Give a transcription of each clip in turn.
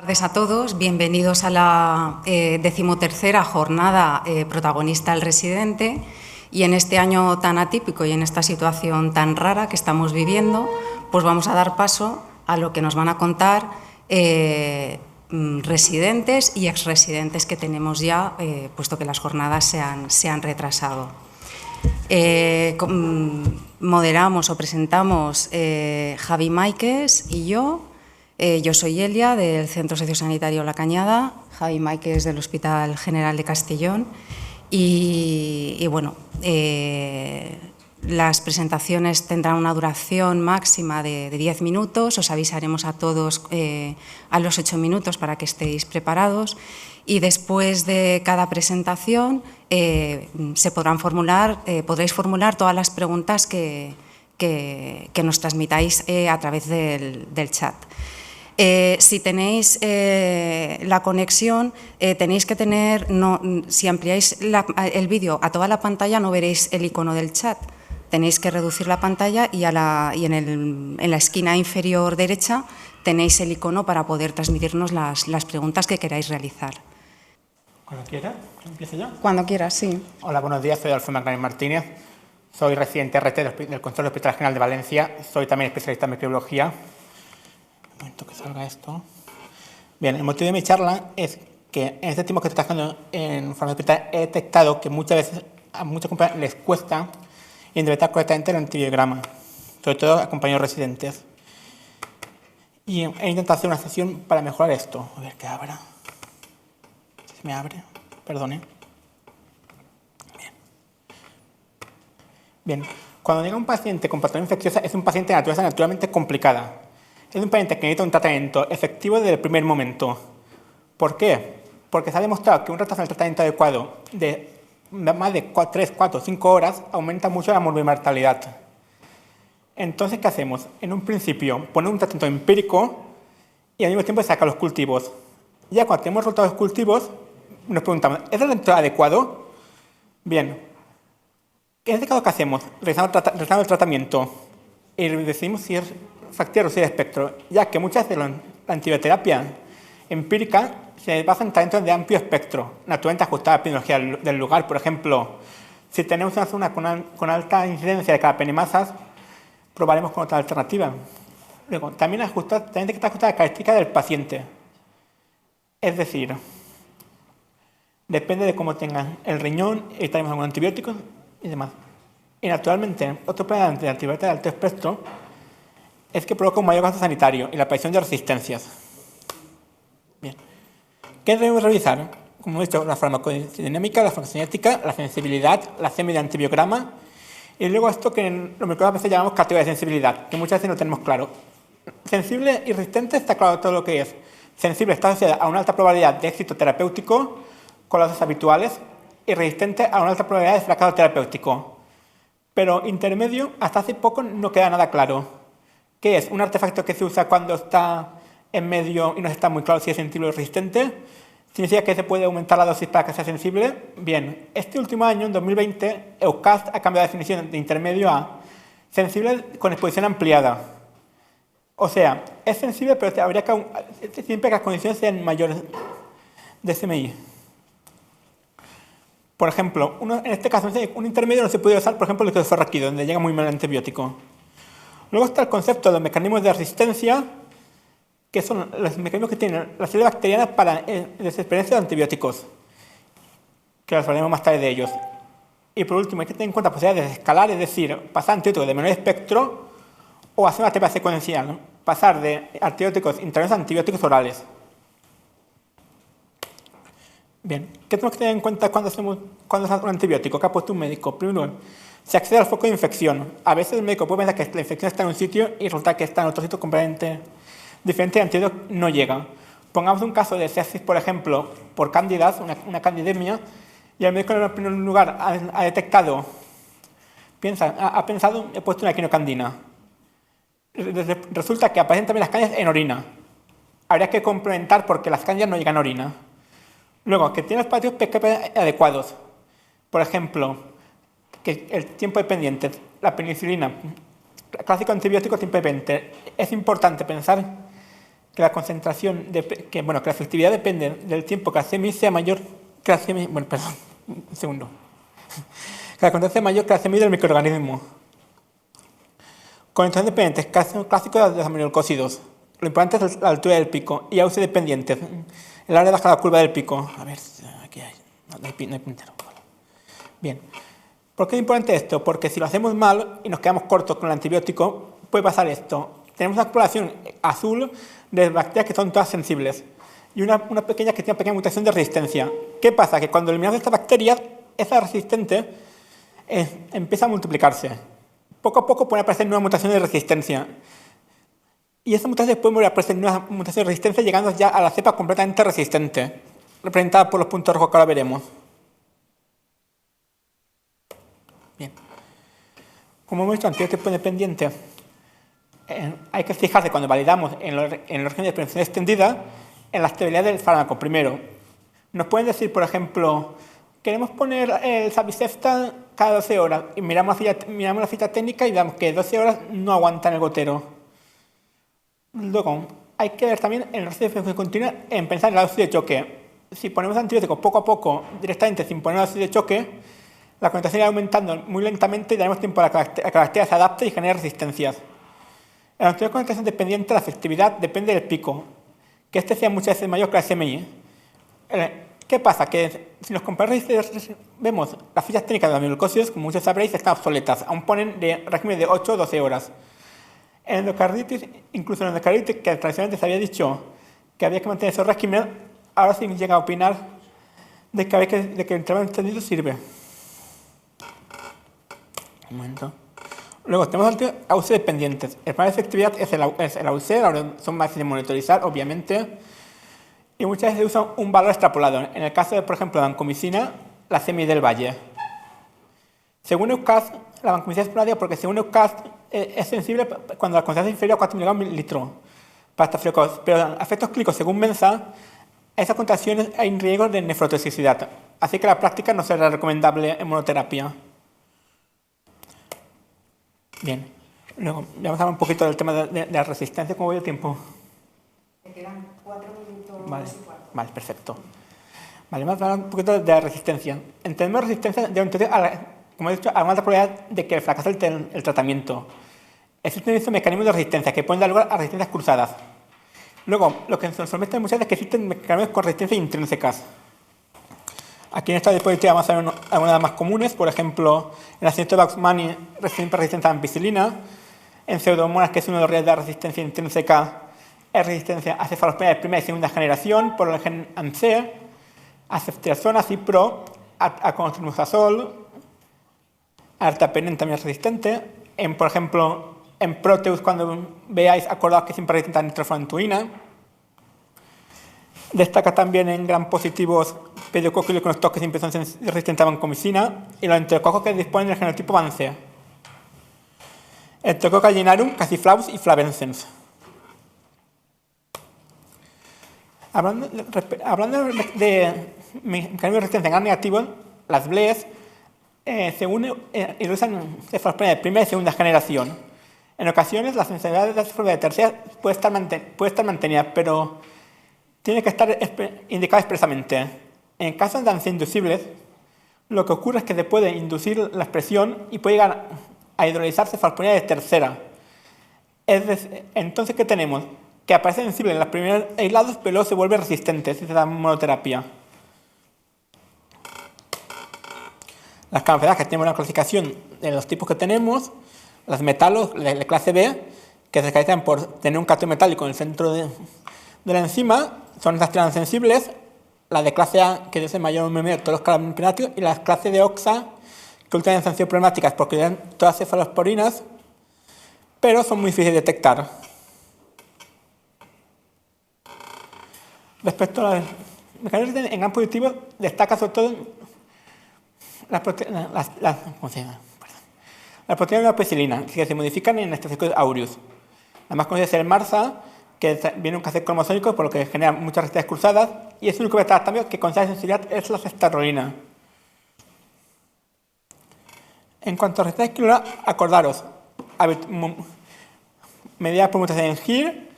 Buenas tardes a todos, bienvenidos a la 13ª jornada protagonista del residente, y en este año tan atípico y en esta situación tan rara que estamos viviendo, pues vamos a dar paso a lo que nos van a contar residentes y exresidentes que tenemos ya, puesto que las jornadas se han retrasado. Moderamos o presentamos Javi Máiquez y yo. Yo soy Elia, del Centro Sociosanitario La Cañada, Javi Máiquez del Hospital General de Castellón, y bueno, las presentaciones tendrán una duración máxima de 10 minutos, os avisaremos a todos a los 8 minutos para que estéis preparados, y después de cada presentación podréis formular todas las preguntas que nos transmitáis a través del chat. Si tenéis la conexión, tenéis que tener, si ampliáis el vídeo a toda la pantalla no veréis el icono del chat. Tenéis que reducir la pantalla y en la esquina inferior derecha tenéis el icono para poder transmitirnos las preguntas que queráis realizar. Cuando quiera, ¿empiezo yo? Cuando quieras, sí. Hola, buenos días, soy Alfonso Magdalena Martínez, soy residente RT del Consejo del Hospital General de Valencia, soy también especialista en microbiología. Un momento que salga esto. Bien, el motivo de mi charla es que en este tiempo que estoy trabajando en farmacia hospital he detectado que muchas veces a muchas compañías les cuesta interpretar correctamente el antibiograma, sobre todo a compañeros residentes. Y he intentado hacer una sesión para mejorar esto. A ver que abra. Se me abre, perdone. Bien, cuando llega un paciente con patología infecciosa es un paciente de naturaleza naturalmente complicada. Es un paciente que necesita un tratamiento efectivo desde el primer momento. ¿Por qué? Porque se ha demostrado que un retraso en el tratamiento adecuado de más de 3, 4, 5 horas aumenta mucho la mortalidad. Entonces, ¿qué hacemos? En un principio, poner un tratamiento empírico y al mismo tiempo sacar los cultivos. Ya cuando tenemos resultados cultivos, nos preguntamos, ¿es el tratamiento adecuado? Bien. En este caso, ¿qué hacemos? Realizamos el tratamiento y decidimos si es factible o si es espectro, ya que muchas de la antibioterapia empírica se basa en tratamientos de amplio espectro, naturalmente ajustada a la epidemiología del lugar. Por ejemplo, si tenemos una zona con alta incidencia de carbapenemasas, probaremos con otra alternativa. Luego, también tiene que estar ajustada a la característica del paciente. Es decir, depende de cómo tengan el riñón, estaremos con antibióticos y demás. Y naturalmente, otro problema de antibióticos de alto espectro es que provoca un mayor gasto sanitario y la aparición de resistencias. Bien. ¿Qué debemos revisar? Como he dicho, la farmacodinámica, la farmacocinética, la sensibilidad, la semi de antibiograma, y luego esto que en los microbiólogos a veces llamamos categoría de sensibilidad, que muchas veces no tenemos claro. Sensible y resistente está claro todo lo que es. Sensible está asociada a una alta probabilidad de éxito terapéutico con las dosis habituales y resistente a una alta probabilidad de fracaso terapéutico. Pero intermedio, hasta hace poco no queda nada claro. ¿Qué es? Un artefacto que se usa cuando está en medio y no está muy claro si es sensible o resistente. ¿Significa que se puede aumentar la dosis para que sea sensible? Bien, este último año, en 2020, EUCAST ha cambiado la definición de intermedio a sensible con exposición ampliada. O sea, es sensible, pero habría que siempre que las condiciones sean mayores de SMI. Por ejemplo, en este caso, un intermedio no se puede usar, por ejemplo, el glifosato, donde llega muy mal el antibiótico. Luego está el concepto de los mecanismos de resistencia, que son los mecanismos que tienen las células bacterianas para desexperiencia de antibióticos, que los hablaremos más tarde de ellos. Y por último, hay que tener en cuenta posibilidades de escalar, es decir, pasar antibióticos de menor espectro o hacer una terapia secuencial, ¿no? Pasar de antibióticos intravenosos a antibióticos orales. Bien, ¿qué tenemos que tener en cuenta cuando hacemos un antibiótico? ¿Qué ha puesto un médico? Primero, se accede al foco de infección. A veces el médico puede pensar que la infección está en un sitio y resulta que está en otro sitio completamente diferente y el antídoto no llega. Pongamos un caso de sepsis, por ejemplo, por cándidas, una candidemia, y el médico en primer lugar ha detectado, ha pensado, he puesto una quinocandina. Resulta que aparecen también las cándidas en orina. Habría que complementar porque las cándidas no llegan a orina. Luego, que tiene los parámetros PKP adecuados. Por ejemplo, que el tiempo dependiente, la penicilina, el clásico antibiótico tiempo dependiente. Es importante pensar que la concentración, que la efectividad depende del tiempo que la CMI sea mayor que la CMI, un segundo, que la concentración sea mayor que la CMI del microorganismo. Conectores dependientes, caso clásico de los aminoglucósidos. Lo importante es la altura del pico y AUC dependientes. El área baja la curva del pico. A ver, aquí hay, no hay puntero. Bien. ¿Por qué es importante esto? Porque si lo hacemos mal y nos quedamos cortos con el antibiótico, puede pasar esto. Tenemos una población azul de bacterias que son todas sensibles y una pequeña que tiene una pequeña mutación de resistencia. ¿Qué pasa? Que cuando eliminamos estas bacterias, esa resistente empieza a multiplicarse. Poco a poco pueden aparecer nuevas mutaciones de resistencia. Y esas mutaciones pueden volver a aparecer nuevas mutaciones de resistencia, llegando ya a la cepa completamente resistente, representada por los puntos rojos que ahora veremos. Bien. Como hemos visto, antibióticos dependientes, hay que fijarse cuando validamos en los regímenes de prevención extendida en la estabilidad del fármaco. Primero, nos pueden decir, por ejemplo, queremos poner el Sabicefta cada 12 horas y miramos la cita técnica y vemos que 12 horas no aguantan el gotero. Luego, hay que ver también en la prevención continua en pensar en la dosis de choque. Si ponemos antibióticos poco a poco, directamente sin poner la dosis de choque, la concentración irá aumentando muy lentamente y daremos tiempo a que la bacteria se adapte y genere resistencias. En la concentración dependiente, la efectividad depende del pico, que este sea muchas veces mayor que la SMI. ¿Qué pasa? Que si nos comparamos, vemos las fichas técnicas de los aminoglucósidos, como muchos sabréis, están obsoletas. Aún ponen de régimen de 8 o 12 horas. En endocarditis, incluso en endocarditis, que tradicionalmente se había dicho que había que mantener esos regímenes, ahora sí llega a opinar de que el intervalo extendido sirve. Un momento. Luego tenemos AUC dependientes. El plan de efectividad es el AUC, son más de monitorizar, obviamente, y muchas veces se usa un valor extrapolado. En el caso de, por ejemplo, la vancomicina, la CMI del Valle. Según EUCAST, la vancomicina es esporádica porque según EUCAST es sensible cuando la concentración es inferior a 4 mg/l para estafilococos, pero a efectos clínicos, según Mensa, esas concentraciones hay riesgo de nefrotoxicidad, así que la práctica no será recomendable en monoterapia. Bien, luego vamos a hablar un poquito del tema de la resistencia. ¿Cómo voy de tiempo? Me quedan 4 minutos. Vale, perfecto. Vale, vamos a hablar un poquito de la resistencia. Entendemos resistencia de como he dicho, alguna otra probabilidad de que fracase el tratamiento. Existen estos mecanismos de resistencia que pueden dar lugar a resistencias cruzadas. Luego, lo que nos sorprende muchas veces es que existen mecanismos con resistencias intrínsecas. Aquí en esta diapositiva vamos a ver algunas de las más comunes. Por ejemplo, en la síntesis de Baxmani, resistencia a la ampicilina. En Pseudomonas, que es uno de los riesgos de resistencia intrínseca, es resistencia a cefalosporina de primera y segunda generación por el gen ANCE, a ceftriaxona, cipro, a contribusazol, a artapenen también es resistente. Por ejemplo, en Proteus, cuando veáis, acordaos que siempre resistente a nitrofurantoína. Destaca también en gram positivos pediococcus con los que siempre son resistentes a vancomicina y los enterococos que disponen del genotipo Vance. Enterococcus gallinarum, cassiflavus y flavescens. Hablando de mecanismos de resistencia en gram negativo, las BLES usan cefalosporina de primera y segunda generación. En ocasiones, la sensibilidad de la cefalosporina de tercera puede estar mantenida, pero tiene que estar indicado expresamente. En casos de ANCE inducibles, lo que ocurre es que se puede inducir la expresión y puede llegar a hidrolizar cefalosporina de tercera. Entonces, ¿qué tenemos? Que aparece sensible en los primeros aislados, pero luego se vuelve resistente si se da monoterapia. Las enfermedades que tenemos una clasificación de los tipos que tenemos, las metalos de clase B, que se caracterizan por tener un catión metálico en el centro de la enzima, son estas tiranas sensibles. La de clase A, que es el mayor número de todos los carbohidratos, y las clase de OXA, que últimamente han sido problemáticas porque dan todas cefalosporinas, pero son muy difíciles de detectar. Respecto a los mecanismos en gram positivo, destaca sobre todo las proteínas de la penicilina, que se modifican en Staphylococcus aureus. La más conocida es el MARSA, que viene un cassette cromosómico, por lo que genera muchas resistencias cruzadas, y es el único tratamiento que con esa sensibilidad es la ceftarolina. En cuanto a resistencia celular, acordaros, medida por mutación en GIR,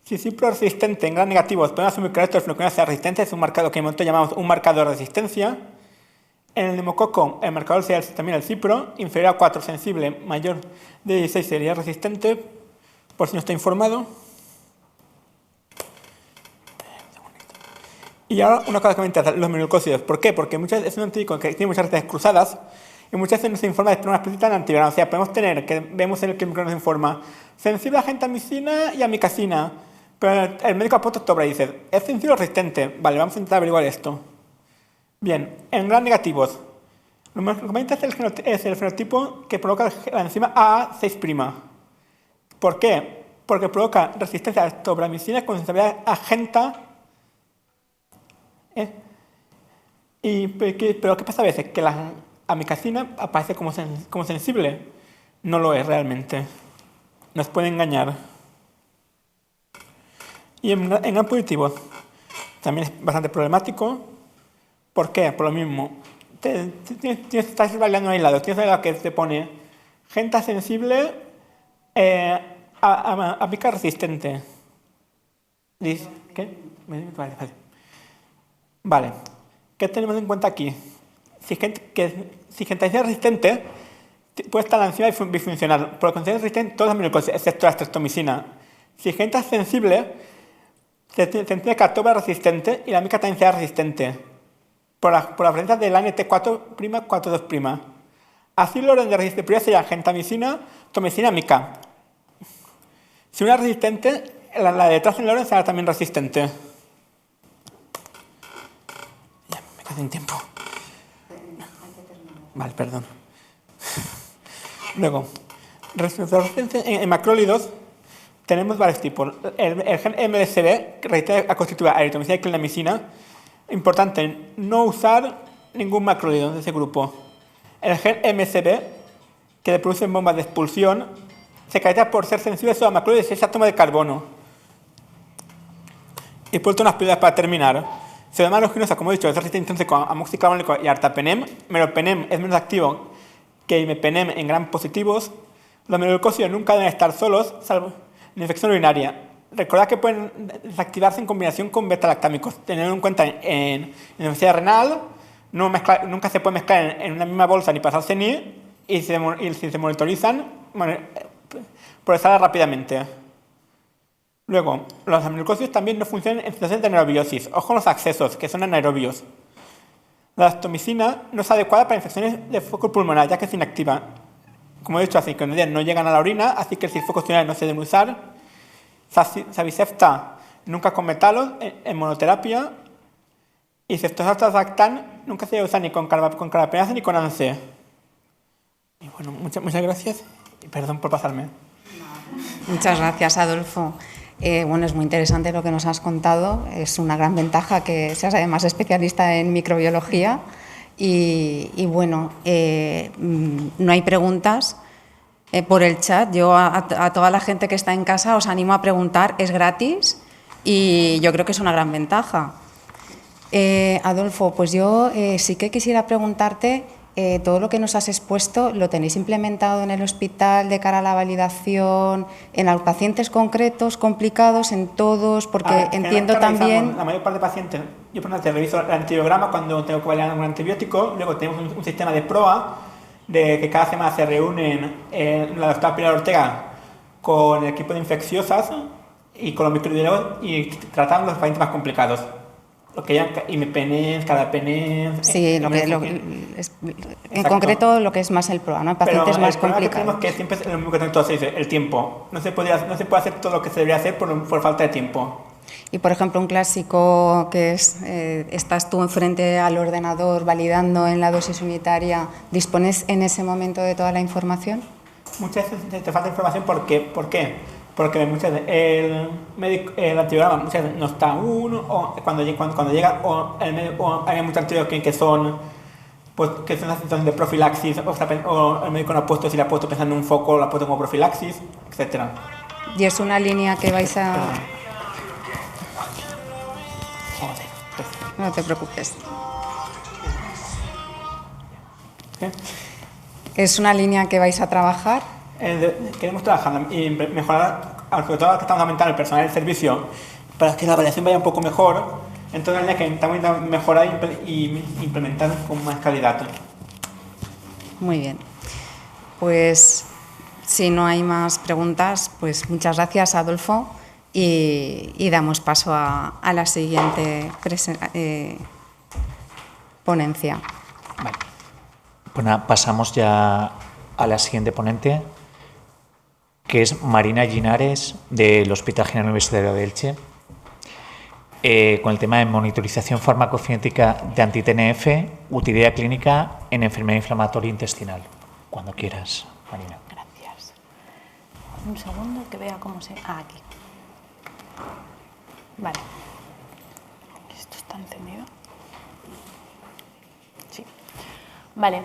Si cipro resistente en gram negativos, podemos asumir que el resto de fluoquinona sea resistente, es un marcador que en momento llamamos un marcador de resistencia. En el neumococo, el marcador sería también el cipro, inferior a 4 sensible, mayor de 16 sería resistente, por si no está informado. Y ahora una cosa que me interesa, los menulcócidos. ¿Por qué? Porque muchas veces es un antibiótico que tiene muchas redes cruzadas y muchas veces no se informa de una explícita en antivirano. O sea, podemos tener, que vemos en el que nos informa, sensible a gentamicina y amicacina, pero el médico apunta octubre y dice, ¿es sensible o resistente? Vale, vamos a intentar averiguar esto. Bien, en gram negativos, lo más conveniente es el fenotipo que provoca la enzima AA6'. ¿Por qué? Porque provoca resistencia a tobramicina con sensibilidad a genta. Pero ¿qué pasa a veces? Que la amicacina aparece como sensible. No lo es realmente. Nos puede engañar. Y en gram positivos también es bastante problemático. ¿Por qué? Por lo mismo. Estás bailando ahí al lado. Tienes algo que te pone genta sensible a pica resistente. ¿Qué? Vale. ¿Qué tenemos en cuenta aquí? Si gentacina resistente, puede estar la enzima bifuncional. Por lo que es resistente todos los aminoglucósidos, excepto la estreptomicina. Si genta sensible, se entiende que la toba es resistente y la mica también sea resistente. Por la presencia del ANT4', 4,2'. Así el orden de resistencia sería gentamicina, tomicina, mica. Si una es resistente, la de detrás en el orden será también resistente. Ya, me quedo sin tiempo. Vale, perdón. Luego, en macrólidos tenemos varios tipos. El gen MDCB, que constituye eritromicina y clindamicina. Importante, no usar ningún macrólido de ese grupo. El gen MCB, que produce bombas de expulsión, se caracteriza por ser sensible a macrólidos de 6 átomos de carbono. Y por unas píldoras para terminar. Pseudomonas aeruginosa, como he dicho, es resistente intrínseco a amoxiclavulánico y artapenem. Meropenem es menos activo que imipenem en gram positivos. Los menulcócidos nunca deben estar solos, salvo en infección urinaria. Recordad que pueden desactivarse en combinación con beta-lactámicos. Tenerlo en cuenta en insuficiencia renal, nunca se puede mezclar en una misma bolsa ni pasarse ni, y si se monitorizan, progresará rápidamente. Luego, los aminoglucósidos también no funcionan en situaciones de anaerobiosis. Ojo con los accesos, que son anaerobios. La astomicina no es adecuada para infecciones de foco pulmonar, ya que es inactiva. Como he dicho, así que no llegan a la orina, así que si focos pulmonares no se deben usar. Sabicepta nunca con metalos en monoterapia. Y ceftazostan nunca se debe usar ni con carbapenasa ni con ANSE. Y bueno, muchas gracias y perdón por pasarme. Muchas gracias, Adolfo. Bueno, es muy interesante lo que nos has contado. Es una gran ventaja que seas además especialista en microbiología. Y bueno, no hay preguntas por el chat. Yo a toda la gente que está en casa os animo a preguntar. Es gratis y yo creo que es una gran ventaja. Adolfo, pues yo sí que quisiera preguntarte, todo lo que nos has expuesto, ¿lo tenéis implementado en el hospital de cara a la validación, en los pacientes concretos, complicados, en todos? Porque entiendo también... La mayor parte de pacientes, yo por ejemplo reviso el antibiograma cuando tengo que validar un antibiótico, luego tenemos un sistema de PROA, de que cada semana se reúnen la doctora Pilar Ortega con el equipo de infecciosas y con los microbiólogos y tratamos los pacientes más complicados. Lo que llaman imipenem, carbapenem... Sí, en concreto lo que es más el PROA, ¿no? Pacientes más complicados. Que siempre es lo mismo que todos dicen, el tiempo. No se puede hacer todo lo que se debería hacer por falta de tiempo. Y, por ejemplo, un clásico que es, estás tú enfrente al ordenador validando en la dosis unitaria, ¿dispones en ese momento de toda la información? Muchas veces te falta información, ¿por qué? Porque muchas veces el antibiograma muchas veces no está uno, o cuando llega, o hay muchos antibióticos que son una situación de profilaxis, o el médico no ha puesto, si le ha puesto pensando en un foco, lo ha puesto como profilaxis, etc. Y es una línea que vais a... No te preocupes. ¿Qué? ¿Es una línea que vais a trabajar? Queremos trabajar y mejorar sobre todo que estamos aumentando el personal del servicio para que la evaluación vaya un poco mejor, entonces es que intentamos mejorar y implementar con más calidad. Muy bien. Pues si no hay más preguntas, pues muchas gracias, Adolfo, y damos paso a la siguiente ponencia. Vale. Bueno, pasamos ya a la siguiente ponente, que es Marina Llinares, del Hospital General Universitario de Elche, con el tema de monitorización farmacocinética de anti-TNF, utilidad clínica en enfermedad inflamatoria intestinal. Cuando quieras, Marina. Gracias. Un segundo que vea cómo se... Ah, aquí. Vale. ¿Esto está encendido? Sí. Vale.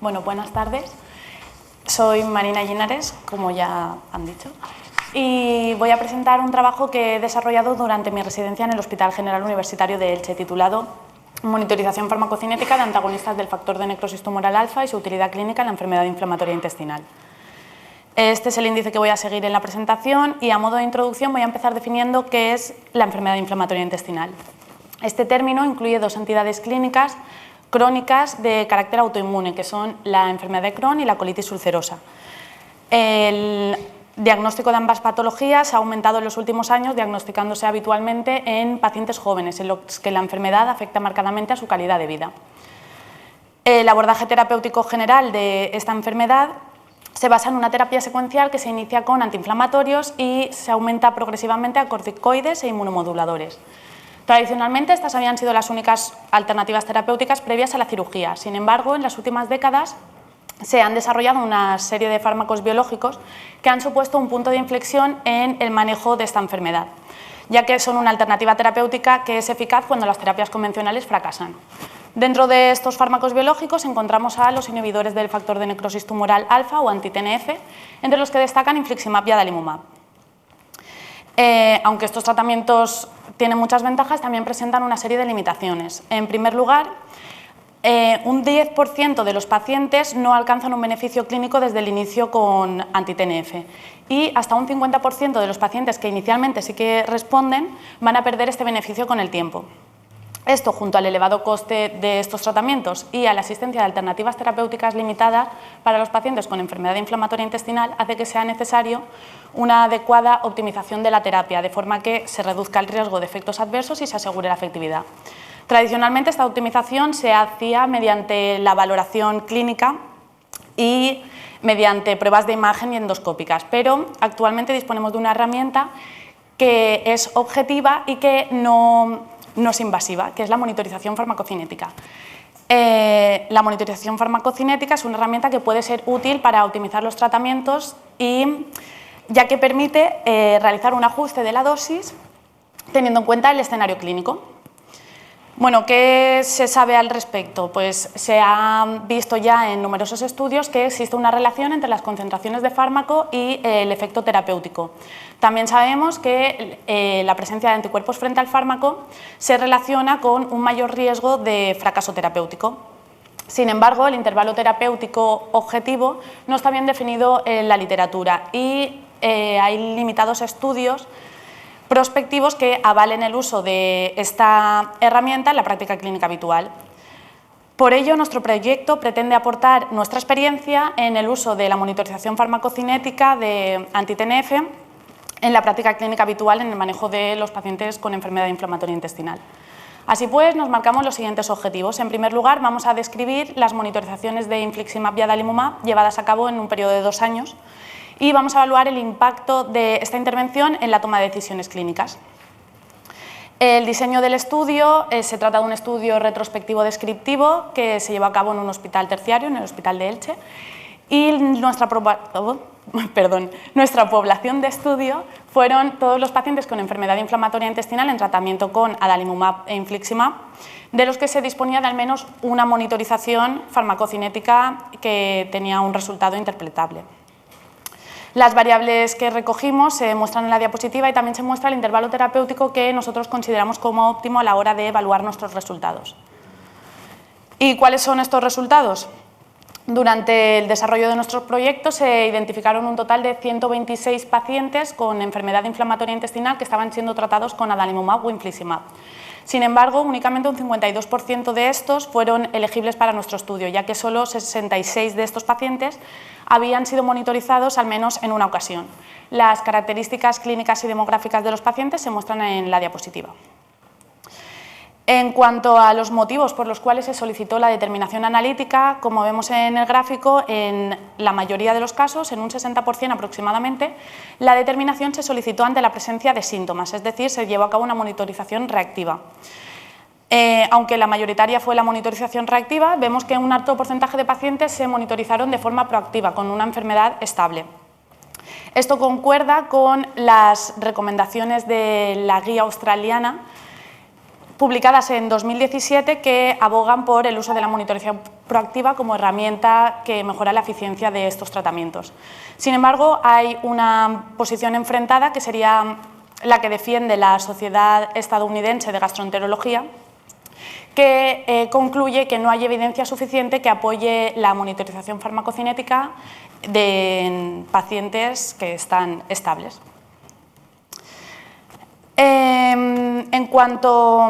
Bueno, buenas tardes. Soy Marina Llinares, como ya han dicho, y voy a presentar un trabajo que he desarrollado durante mi residencia en el Hospital General Universitario de Elche, titulado Monitorización farmacocinética de antagonistas del factor de necrosis tumoral alfa y su utilidad clínica en la enfermedad inflamatoria intestinal. Este es el índice que voy a seguir en la presentación y a modo de introducción voy a empezar definiendo qué es la enfermedad inflamatoria intestinal. Este término incluye dos entidades clínicas crónicas de carácter autoinmune, que son la enfermedad de Crohn y la colitis ulcerosa. El diagnóstico de ambas patologías ha aumentado en los últimos años, diagnosticándose habitualmente en pacientes jóvenes, en los que la enfermedad afecta marcadamente a su calidad de vida. El abordaje terapéutico general de esta enfermedad se basa en una terapia secuencial que se inicia con antiinflamatorios y se aumenta progresivamente a corticoides e inmunomoduladores. Tradicionalmente, estas habían sido las únicas alternativas terapéuticas previas a la cirugía. Sin embargo, en las últimas décadas se han desarrollado una serie de fármacos biológicos que han supuesto un punto de inflexión en el manejo de esta enfermedad, ya que son una alternativa terapéutica que es eficaz cuando las terapias convencionales fracasan. Dentro de estos fármacos biológicos encontramos a los inhibidores del factor de necrosis tumoral alfa o anti-TNF, entre los que destacan infliximab y adalimumab. Aunque estos tratamientos tienen muchas ventajas, también presentan una serie de limitaciones. En primer lugar, un 10% de los pacientes no alcanzan un beneficio clínico desde el inicio con anti-TNF y hasta un 50% de los pacientes que inicialmente sí que responden van a perder este beneficio con el tiempo. Esto, junto al elevado coste de estos tratamientos y a la existencia de alternativas terapéuticas limitadas para los pacientes con enfermedad inflamatoria intestinal, hace que sea necesario una adecuada optimización de la terapia, de forma que se reduzca el riesgo de efectos adversos y se asegure la efectividad. Tradicionalmente, esta optimización se hacía mediante la valoración clínica y mediante pruebas de imagen y endoscópicas, pero actualmente disponemos de una herramienta que es objetiva y que no es invasiva, que es la monitorización farmacocinética. La monitorización farmacocinética es una herramienta que puede ser útil para optimizar los tratamientos y ya que permite realizar un ajuste de la dosis teniendo en cuenta el escenario clínico. Bueno, ¿qué se sabe al respecto? Pues se ha visto ya en numerosos estudios que existe una relación entre las concentraciones de fármaco y el efecto terapéutico. También sabemos que la presencia de anticuerpos frente al fármaco se relaciona con un mayor riesgo de fracaso terapéutico. Sin embargo, el intervalo terapéutico objetivo no está bien definido en la literatura y hay limitados estudios prospectivos que avalen el uso de esta herramienta en la práctica clínica habitual. Por ello, nuestro proyecto pretende aportar nuestra experiencia en el uso de la monitorización farmacocinética de anti-TNF en la práctica clínica habitual en el manejo de los pacientes con enfermedad inflamatoria intestinal. Así pues, nos marcamos los siguientes objetivos. En primer lugar, vamos a describir las monitorizaciones de infliximab y adalimumab llevadas a cabo en un periodo de 2 años y vamos a evaluar el impacto de esta intervención en la toma de decisiones clínicas. El diseño del estudio se trata de un estudio retrospectivo descriptivo que se llevó a cabo en un hospital terciario, en el Hospital de Elche, y nuestra población de estudio fueron todos los pacientes con enfermedad inflamatoria intestinal en tratamiento con adalimumab e infliximab, de los que se disponía de al menos una monitorización farmacocinética que tenía un resultado interpretable. Las variables que recogimos se muestran en la diapositiva y también se muestra el intervalo terapéutico que nosotros consideramos como óptimo a la hora de evaluar nuestros resultados. ¿Y cuáles son estos resultados? Durante el desarrollo de nuestros proyectos se identificaron un total de 126 pacientes con enfermedad inflamatoria intestinal que estaban siendo tratados con adalimumab o infliximab. Sin embargo, únicamente un 52% de estos fueron elegibles para nuestro estudio, ya que solo 66 de estos pacientes habían sido monitorizados al menos en una ocasión. Las características clínicas y demográficas de los pacientes se muestran en la diapositiva. En cuanto a los motivos por los cuales se solicitó la determinación analítica, como vemos en el gráfico, en la mayoría de los casos, en un 60% aproximadamente, la determinación se solicitó ante la presencia de síntomas, es decir, se llevó a cabo una monitorización reactiva. Aunque la mayoritaria fue la monitorización reactiva, vemos que un alto porcentaje de pacientes se monitorizaron de forma proactiva, con una enfermedad estable. Esto concuerda con las recomendaciones de la guía australiana, publicadas en 2017, que abogan por el uso de la monitorización proactiva como herramienta que mejora la eficiencia de estos tratamientos. Sin embargo, hay una posición enfrentada, que sería la que defiende la Sociedad Estadounidense de Gastroenterología, que concluye que no hay evidencia suficiente que apoye la monitorización farmacocinética de pacientes que están estables. En cuanto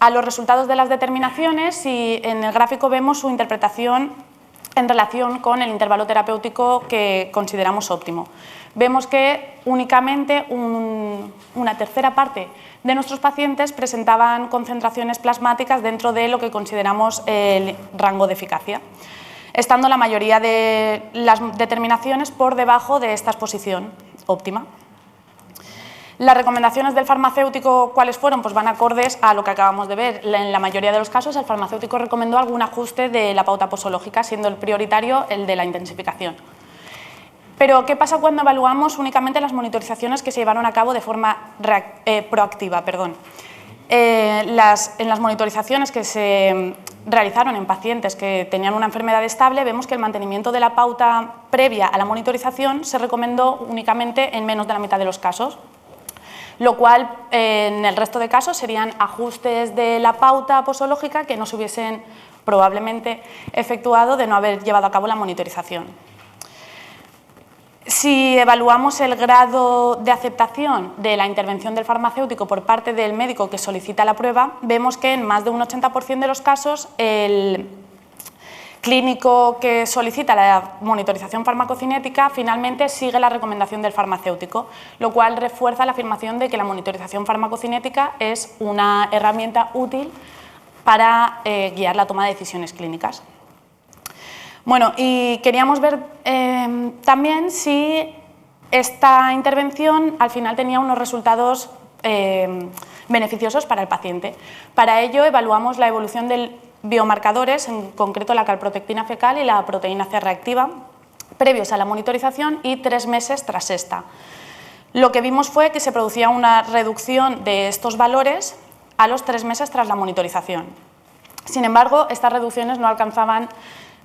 a los resultados de las determinaciones, y en el gráfico vemos su interpretación en relación con el intervalo terapéutico que consideramos óptimo. Vemos que únicamente una tercera parte de nuestros pacientes presentaban concentraciones plasmáticas dentro de lo que consideramos el rango de eficacia, estando la mayoría de las determinaciones por debajo de esta exposición óptima. Las recomendaciones del farmacéutico, ¿cuáles fueron? Pues van acordes a lo que acabamos de ver. En la mayoría de los casos, el farmacéutico recomendó algún ajuste de la pauta posológica, siendo el prioritario el de la intensificación. Pero, ¿qué pasa cuando evaluamos únicamente las monitorizaciones que se llevaron a cabo de forma proactiva? En las monitorizaciones que se realizaron en pacientes que tenían una enfermedad estable, vemos que el mantenimiento de la pauta previa a la monitorización se recomendó únicamente en menos de la mitad de los casos, lo cual en el resto de casos serían ajustes de la pauta posológica que no se hubiesen probablemente efectuado de no haber llevado a cabo la monitorización. Si evaluamos el grado de aceptación de la intervención del farmacéutico por parte del médico que solicita la prueba, vemos que en más de un 80% de los casos el clínico que solicita la monitorización farmacocinética finalmente sigue la recomendación del farmacéutico, lo cual refuerza la afirmación de que la monitorización farmacocinética es una herramienta útil para guiar la toma de decisiones clínicas. Bueno, y queríamos ver también si esta intervención al final tenía unos resultados beneficiosos para el paciente. Para ello evaluamos la evolución de biomarcadores, en concreto la calprotectina fecal y la proteína C reactiva, previos a la monitorización y 3 meses tras esta. Lo que vimos fue que se producía una reducción de estos valores a los 3 meses tras la monitorización. Sin embargo, estas reducciones no alcanzaban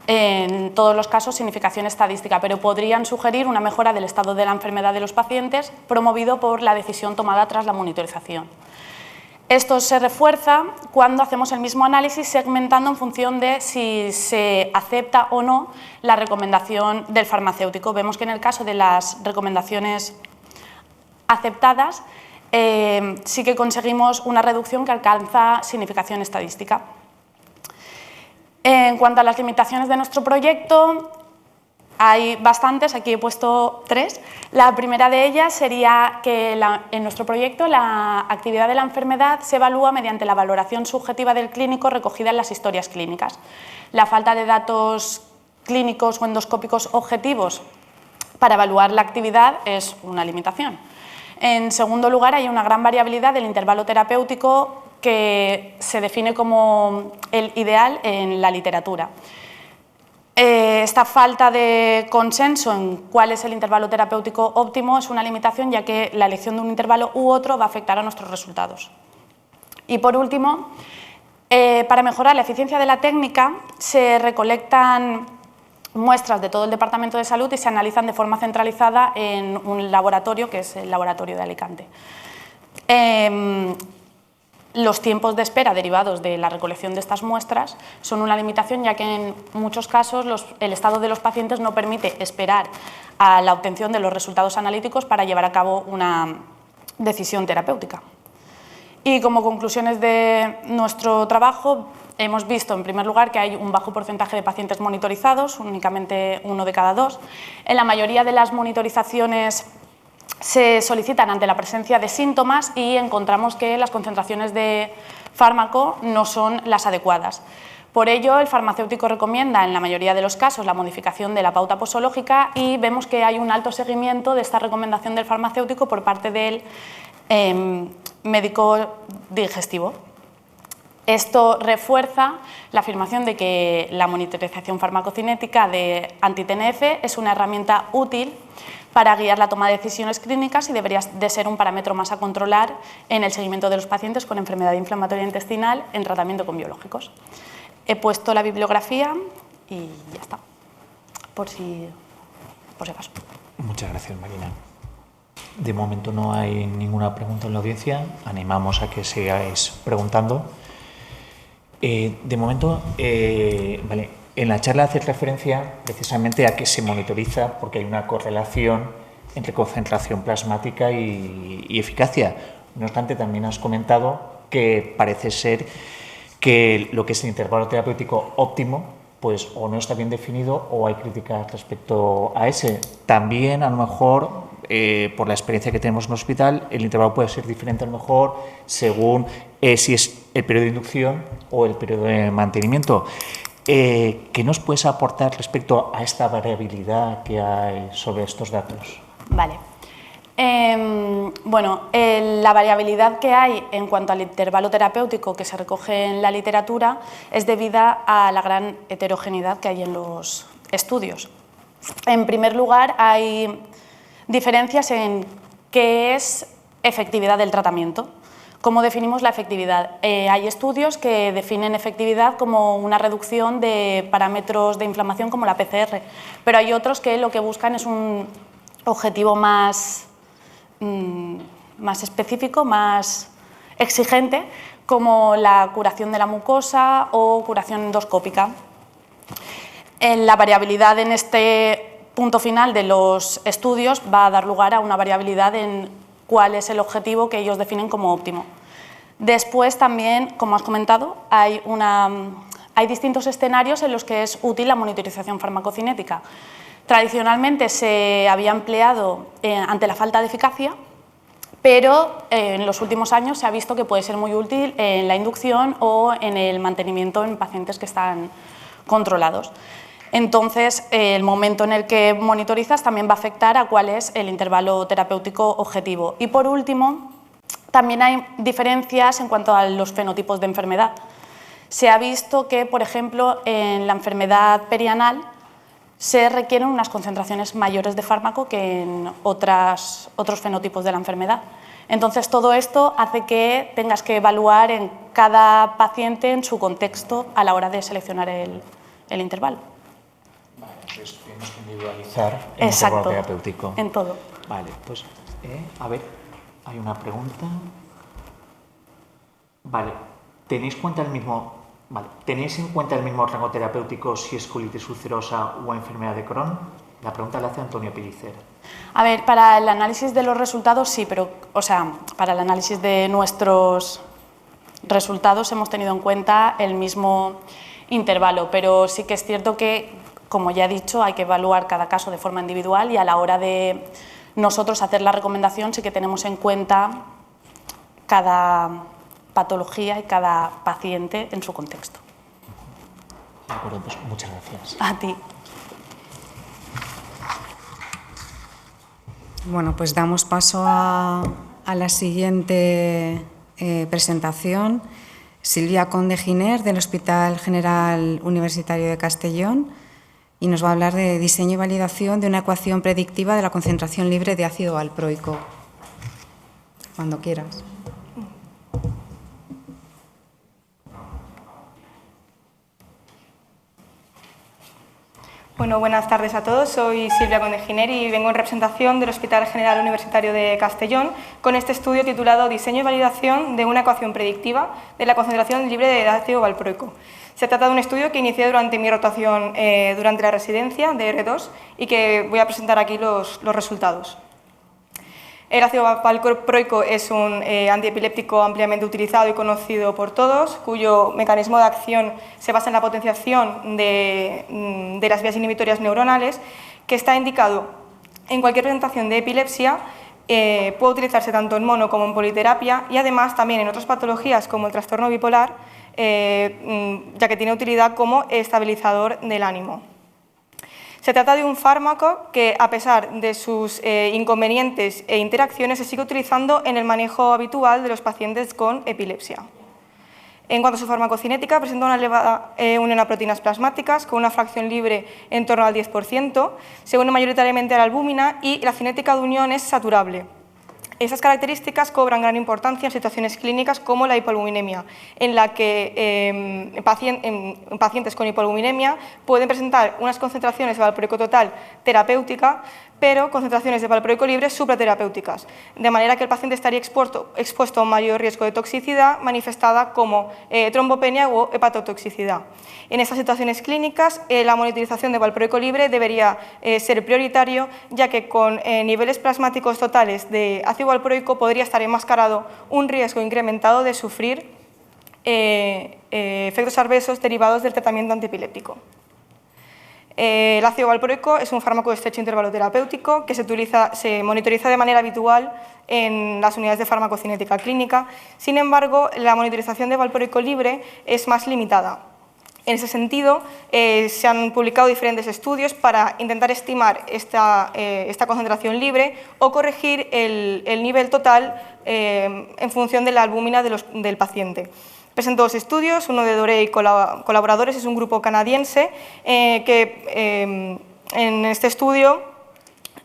en todos los casos significación estadística, pero podrían sugerir una mejora del estado de la enfermedad de los pacientes promovido por la decisión tomada tras la monitorización. Esto se refuerza cuando hacemos el mismo análisis segmentando en función de si se acepta o no la recomendación del farmacéutico. Vemos que en el caso de las recomendaciones aceptadas sí que conseguimos una reducción que alcanza significación estadística. En cuanto a las limitaciones de nuestro proyecto, hay bastantes, aquí he puesto 3. La primera de ellas sería que en nuestro proyecto la actividad de la enfermedad se evalúa mediante la valoración subjetiva del clínico recogida en las historias clínicas. La falta de datos clínicos o endoscópicos objetivos para evaluar la actividad es una limitación. En segundo lugar, hay una gran variabilidad del intervalo terapéutico que se define como el ideal en la literatura. Esta falta de consenso en cuál es el intervalo terapéutico óptimo es una limitación, ya que la elección de un intervalo u otro va a afectar a nuestros resultados. Y por último, para mejorar la eficiencia de la técnica, se recolectan muestras de todo el Departamento de Salud y se analizan de forma centralizada en un laboratorio, que es el Laboratorio de Alicante. los tiempos de espera derivados de la recolección de estas muestras son una limitación, ya que en muchos casos el estado de los pacientes no permite esperar a la obtención de los resultados analíticos para llevar a cabo una decisión terapéutica. Y como conclusiones de nuestro trabajo, hemos visto, en primer lugar, que hay un bajo porcentaje de pacientes monitorizados, únicamente 1 de cada 2. En la mayoría de las monitorizaciones se solicitan ante la presencia de síntomas y encontramos que las concentraciones de fármaco no son las adecuadas. Por ello, el farmacéutico recomienda en la mayoría de los casos la modificación de la pauta posológica y vemos que hay un alto seguimiento de esta recomendación del farmacéutico por parte del médico digestivo. Esto refuerza la afirmación de que la monitorización farmacocinética de anti-TNF es una herramienta útil para guiar la toma de decisiones clínicas y debería de ser un parámetro más a controlar en el seguimiento de los pacientes con enfermedad inflamatoria intestinal en tratamiento con biológicos. He puesto la bibliografía y ya está, por si acaso. Muchas gracias, Marina. De momento no hay ninguna pregunta en la audiencia. Animamos a que sigáis preguntando. De momento, vale, en la charla hace referencia precisamente a que se monitoriza porque hay una correlación entre concentración plasmática y eficacia. No obstante, también has comentado que parece ser que lo que es el intervalo terapéutico óptimo pues o no está bien definido o hay críticas respecto a ese. También, a lo mejor, por la experiencia que tenemos en el hospital, el intervalo puede ser diferente a lo mejor según si es el periodo de inducción o el periodo de mantenimiento. ¿Qué nos puedes aportar respecto a esta variabilidad que hay sobre estos datos? Vale. La variabilidad que hay en cuanto al intervalo terapéutico que se recoge en la literatura es debida a la gran heterogeneidad que hay en los estudios. En primer lugar, hay diferencias en qué es efectividad del tratamiento. ¿Cómo definimos la efectividad? Hay estudios que definen efectividad como una reducción de parámetros de inflamación como la PCR, pero hay otros que lo que buscan es un objetivo más específico, más exigente, como la curación de la mucosa o curación endoscópica. La variabilidad en este punto final de los estudios va a dar lugar a una variabilidad en cuál es el objetivo que ellos definen como óptimo. Después también, como has comentado, hay distintos escenarios en los que es útil la monitorización farmacocinética. Tradicionalmente se había empleado ante la falta de eficacia, pero en los últimos años se ha visto que puede ser muy útil en la inducción o en el mantenimiento en pacientes que están controlados. Entonces, el momento en el que monitorizas también va a afectar a cuál es el intervalo terapéutico objetivo. Y por último, también hay diferencias en cuanto a los fenotipos de enfermedad. Se ha visto que, por ejemplo, en la enfermedad perianal se requieren unas concentraciones mayores de fármaco que en otros fenotipos de la enfermedad. Entonces, todo esto hace que tengas que evaluar en cada paciente en su contexto a la hora de seleccionar el intervalo. Vale, entonces tenemos que individualizar el intervalo terapéutico. En todo. Vale, pues, a ver, hay una pregunta. Vale, ¿tenéis en cuenta el mismo rango terapéutico si es colitis ulcerosa o enfermedad de Crohn? La pregunta la hace Antonio Pellicer. A ver, para el análisis de los resultados sí, pero, para el análisis de nuestros resultados hemos tenido en cuenta el mismo intervalo, pero sí que es cierto que, como ya he dicho, hay que evaluar cada caso de forma individual y a la hora de nosotros hacer la recomendación sí que tenemos en cuenta cada patología y cada paciente en su contexto. De acuerdo, pues muchas gracias. A ti. Bueno, pues damos paso a la siguiente presentación. Silvia Conde Giner, del Hospital General Universitario de Castellón, y nos va a hablar de diseño y validación de una ecuación predictiva de la concentración libre de ácido valproico. Cuando quieras. Bueno, buenas tardes a todos. Soy Silvia Condeginer y vengo en representación del Hospital General Universitario de Castellón con este estudio titulado Diseño y validación de una ecuación predictiva de la concentración libre de ácido valproico. Se trata de un estudio que inicié durante mi rotación durante la residencia de R2 y que voy a presentar aquí los resultados. El ácido valproico es un antiepiléptico ampliamente utilizado y conocido por todos, cuyo mecanismo de acción se basa en la potenciación de las vías inhibitorias neuronales, que está indicado en cualquier presentación de epilepsia. Puede utilizarse tanto en mono como en politerapia y además también en otras patologías como el trastorno bipolar, ya que tiene utilidad como estabilizador del ánimo. Se trata de un fármaco que, a pesar de sus inconvenientes e interacciones, se sigue utilizando en el manejo habitual de los pacientes con epilepsia. En cuanto a su farmacocinética, presenta una elevada unión a proteínas plasmáticas con una fracción libre en torno al 10%, se une mayoritariamente a la albúmina y la cinética de unión es saturable. Esas características cobran gran importancia en situaciones clínicas como la hipoalbuminemia, en la que pacientes con hipoalbuminemia pueden presentar unas concentraciones de valproico total terapéutica, pero concentraciones de valproico libre supraterapéuticas, de manera que el paciente estaría expuesto a un mayor riesgo de toxicidad manifestada como trombopenia o hepatotoxicidad. En estas situaciones clínicas, la monitorización de valproico libre debería ser prioritario, ya que con niveles plasmáticos totales de ácido valproico podría estar enmascarado un riesgo incrementado de sufrir efectos adversos derivados del tratamiento antiepiléptico. El ácido valproico es un fármaco de estrecho intervalo terapéutico que se monitoriza de manera habitual en las unidades de farmacocinética clínica. Sin embargo, la monitorización de valproico libre es más limitada. En ese sentido, se han publicado diferentes estudios para intentar estimar esta concentración libre o corregir el nivel total en función de la albúmina del paciente. Presentó dos estudios, uno de Doré y colaboradores, es un grupo canadiense que en este estudio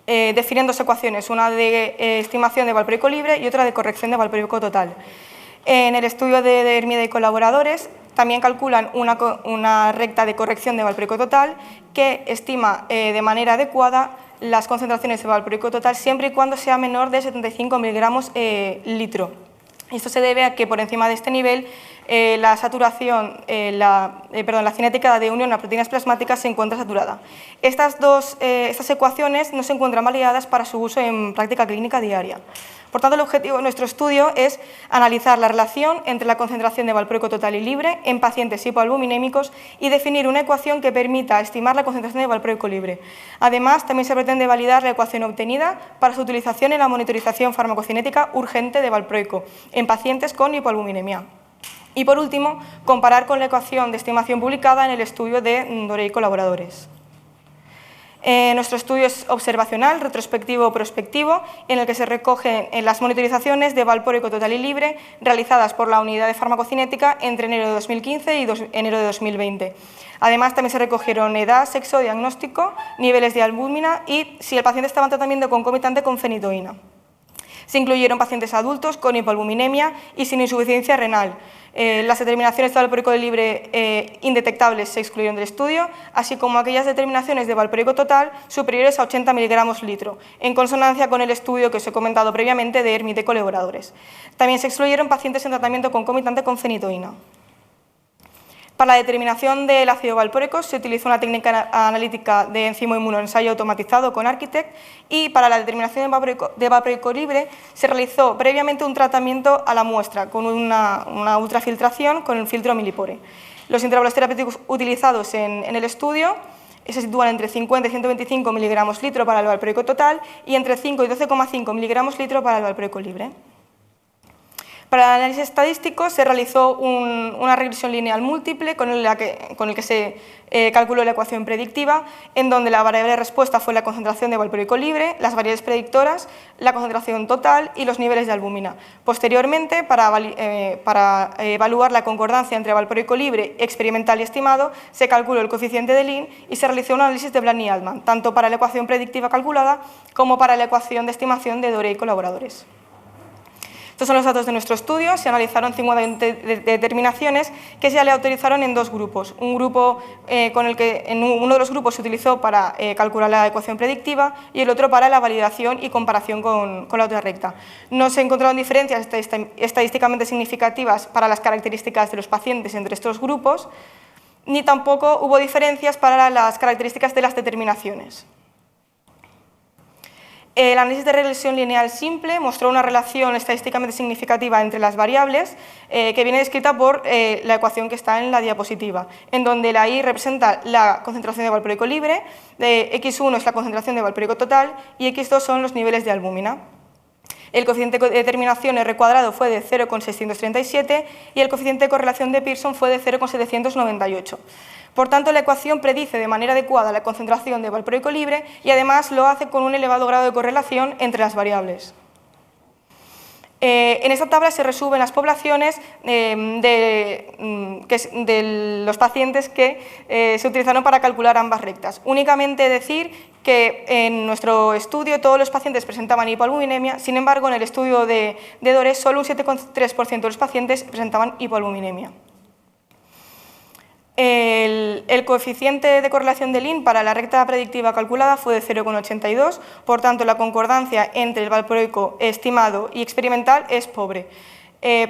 definen dos ecuaciones, una de estimación de valproico libre y otra de corrección de valproico total. En el estudio de Hermida y colaboradores también calculan una recta de corrección de valproico total que estima de manera adecuada las concentraciones de valproico total siempre y cuando sea menor de 75 miligramos litro. Esto se debe a que por encima de este nivel la cinética de unión a proteínas plasmáticas se encuentra saturada. Estas ecuaciones no se encuentran validadas para su uso en práctica clínica diaria. Por tanto, el objetivo de nuestro estudio es analizar la relación entre la concentración de valproico total y libre en pacientes hipoalbuminémicos y definir una ecuación que permita estimar la concentración de valproico libre. Además, también se pretende validar la ecuación obtenida para su utilización en la monitorización farmacocinética urgente de valproico en pacientes con hipoalbuminemia. Y por último, comparar con la ecuación de estimación publicada en el estudio de Doré y colaboradores. Nuestro estudio es observacional, retrospectivo o prospectivo, en el que se recogen las monitorizaciones de valproico total y libre realizadas por la unidad de farmacocinética entre enero de 2015 y enero de 2020. Además, también se recogieron edad, sexo, diagnóstico, niveles de albúmina y si el paciente estaba en tratamiento concomitante con fenitoína. Se incluyeron pacientes adultos con hipoalbuminemia y sin insuficiencia renal. Las determinaciones de valproico libre indetectables se excluyeron del estudio, así como aquellas determinaciones de valproico total superiores a 80 miligramos litro, en consonancia con el estudio que os he comentado previamente de Hermida y colaboradores. También se excluyeron pacientes en tratamiento concomitante con fenitoína. Para la determinación del ácido valproico se utilizó una técnica analítica de enzimo inmunoensayo automatizado con Architect y para la determinación de valproico libre se realizó previamente un tratamiento a la muestra con una ultrafiltración con el filtro Millipore. Los intervalos terapéuticos utilizados en el estudio se sitúan entre 50 y 125 miligramos litro para el valproico total y entre 5 y 12,5 miligramos litro para el valproico libre. Para el análisis estadístico se realizó una regresión lineal múltiple con el que se calculó la ecuación predictiva, en donde la variable de respuesta fue la concentración de valproico libre, las variables predictoras, la concentración total y los niveles de albúmina. Posteriormente, para evaluar la concordancia entre valproico libre experimental y estimado, se calculó el coeficiente de Lin y se realizó un análisis de Bland y Altman, tanto para la ecuación predictiva calculada como para la ecuación de estimación de Doré y colaboradores. Estos son los datos de nuestro estudio. Se analizaron 50 determinaciones que se aleatorizaron en dos grupos. Un grupo con el que en uno de los grupos se utilizó para calcular la ecuación predictiva y el otro para la validación y comparación con la otra recta. No se encontraron diferencias estadísticamente significativas para las características de los pacientes entre estos grupos, ni tampoco hubo diferencias para las características de las determinaciones. El análisis de regresión lineal simple mostró una relación estadísticamente significativa entre las variables que viene descrita por la ecuación que está en la diapositiva, en donde la I representa la concentración de valproico libre, X1 es la concentración de valproico total y X2 son los niveles de albúmina. El coeficiente de determinación R cuadrado fue de 0,637 y el coeficiente de correlación de Pearson fue de 0,798. Por tanto, la ecuación predice de manera adecuada la concentración de valproico libre y además lo hace con un elevado grado de correlación entre las variables. En esta tabla se resumen las poblaciones de los pacientes que se utilizaron para calcular ambas rectas. Únicamente decir que en nuestro estudio todos los pacientes presentaban hipoalbuminemia, sin embargo en el estudio de DORE solo un 7,3% de los pacientes presentaban hipoalbuminemia. El coeficiente de correlación de Lin para la recta predictiva calculada fue de 0,82, por tanto la concordancia entre el valproico estimado y experimental es pobre.